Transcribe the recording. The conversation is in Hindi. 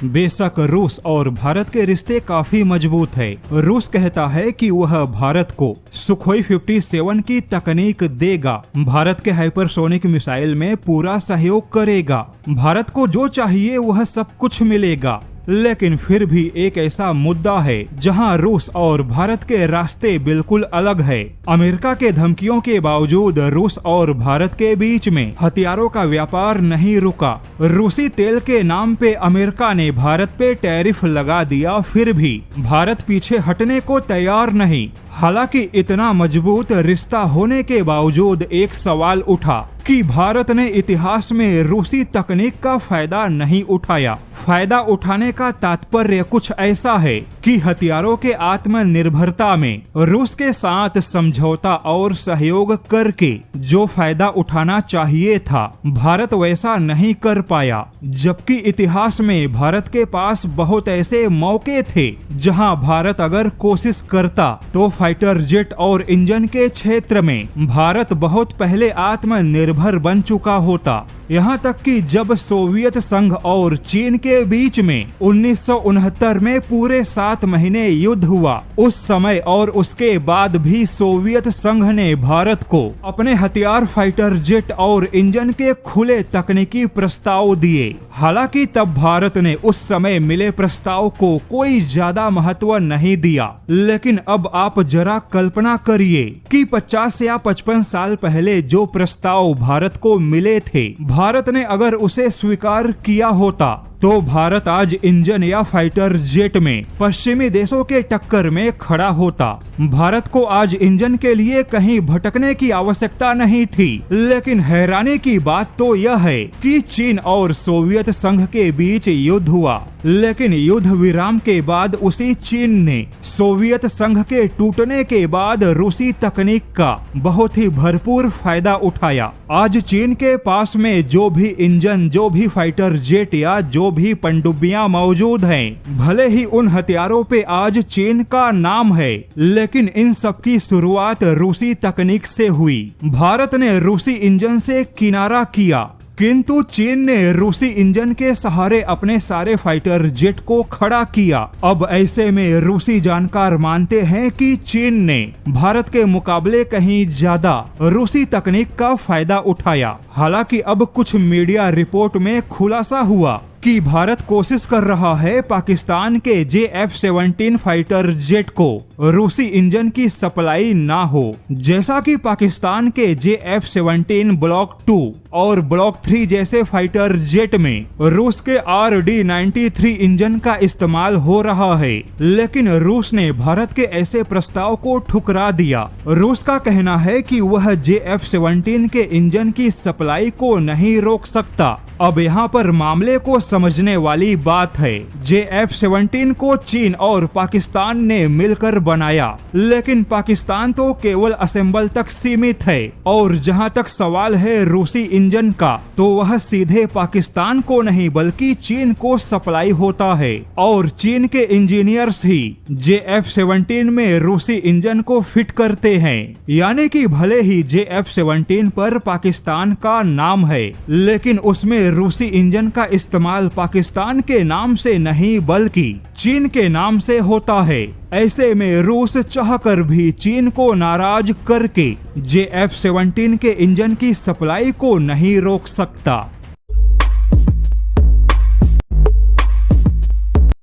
बेशक रूस और भारत के रिश्ते काफी मजबूत है। रूस कहता है कि वह भारत को सुखोई 57 की तकनीक देगा, भारत के हाइपरसोनिक मिसाइल में पूरा सहयोग करेगा, भारत को जो चाहिए वह सब कुछ मिलेगा। लेकिन फिर भी एक ऐसा मुद्दा है जहां रूस और भारत के रास्ते बिल्कुल अलग है। अमेरिका के धमकियों के बावजूद रूस और भारत के बीच में हथियारों का व्यापार नहीं रुका। रूसी तेल के नाम पे अमेरिका ने भारत पे टैरिफ लगा दिया, फिर भी भारत पीछे हटने को तैयार नहीं। हालांकि इतना मजबूत रिश्ता होने के बावजूद एक सवाल उठा कि भारत ने इतिहास में रूसी तकनीक का फायदा नहीं उठाया। फायदा उठाने का तात्पर्य कुछ ऐसा है कि हथियारों के आत्मनिर्भरता में रूस के साथ समझौता और सहयोग करके जो फायदा उठाना चाहिए था, भारत वैसा नहीं कर पाया। जबकि इतिहास में भारत के पास बहुत ऐसे मौके थे जहां भारत अगर कोशिश करता तो फाइटर जेट और इंजन के क्षेत्र में भारत बहुत पहले आत्मनिर्भर बन चुका होता। यहाँ तक कि जब सोवियत संघ और चीन के बीच में 1969 में पूरे 7 महीने युद्ध हुआ, उस समय और उसके बाद भी सोवियत संघ ने भारत को अपने हथियार फाइटर जेट और इंजन के खुले तकनीकी प्रस्ताव दिए। हालांकि तब भारत ने उस समय मिले प्रस्ताव को कोई ज्यादा महत्व नहीं दिया। लेकिन अब आप जरा कल्पना करिए कि 50 या 55 साल पहले जो प्रस्ताव भारत को मिले थे, भारत ने अगर उसे स्वीकार किया होता तो भारत आज इंजन या फाइटर जेट में पश्चिमी देशों के टक्कर में खड़ा होता। भारत को आज इंजन के लिए कहीं भटकने की आवश्यकता नहीं थी। लेकिन हैरानी की बात तो यह है कि चीन और सोवियत संघ के बीच युद्ध हुआ, लेकिन युद्ध विराम के बाद उसी चीन ने सोवियत संघ के टूटने के बाद रूसी तकनीक का बहुत ही भरपूर फायदा उठाया। आज चीन के पास में जो भी इंजन, जो भी फाइटर जेट या जो भी पनडुब्बियां मौजूद हैं, भले ही उन हथियारों पे आज चीन का नाम है, लेकिन इन सब की शुरुआत रूसी तकनीक से हुई। भारत ने रूसी इंजन से किनारा किया, किंतु चीन ने रूसी इंजन के सहारे अपने सारे फाइटर जेट को खड़ा किया। अब ऐसे में रूसी जानकार मानते हैं कि चीन ने भारत के मुकाबले कहीं ज्यादा रूसी तकनीक का फायदा उठाया। हालांकि अब कुछ मीडिया रिपोर्ट में खुलासा हुआ कि भारत कोशिश कर रहा है पाकिस्तान के JF-17 फाइटर जेट को रूसी इंजन की सप्लाई ना हो, जैसा कि पाकिस्तान के JF-17 ब्लॉक 2 और ब्लॉक 3 जैसे फाइटर जेट में रूस के RD-93 इंजन का इस्तेमाल हो रहा है। लेकिन रूस ने भारत के ऐसे प्रस्ताव को ठुकरा दिया। रूस का कहना है कि वह JF-17 के इंजन की सप्लाई को नहीं रोक सकता। अब यहाँ पर मामले को समझने वाली बात है, JF-17 को चीन और पाकिस्तान ने मिलकर बनाया, लेकिन पाकिस्तान तो केवल असेंबल तक सीमित है। और जहाँ तक सवाल है रूसी इंजन का, तो वह सीधे पाकिस्तान को नहीं बल्कि चीन को सप्लाई होता है, और चीन के इंजीनियर्स ही JF-17 में रूसी इंजन को फिट करते हैं। यानी कि भले ही JF-17 पर पाकिस्तान का नाम है, लेकिन उसमें रूसी इंजन का इस्तेमाल पाकिस्तान के नाम से नहीं बल्कि चीन के नाम से होता है। ऐसे में रूस चाहकर भी चीन को नाराज करके JF-17 के इंजन की सप्लाई को नहीं रोक सकता।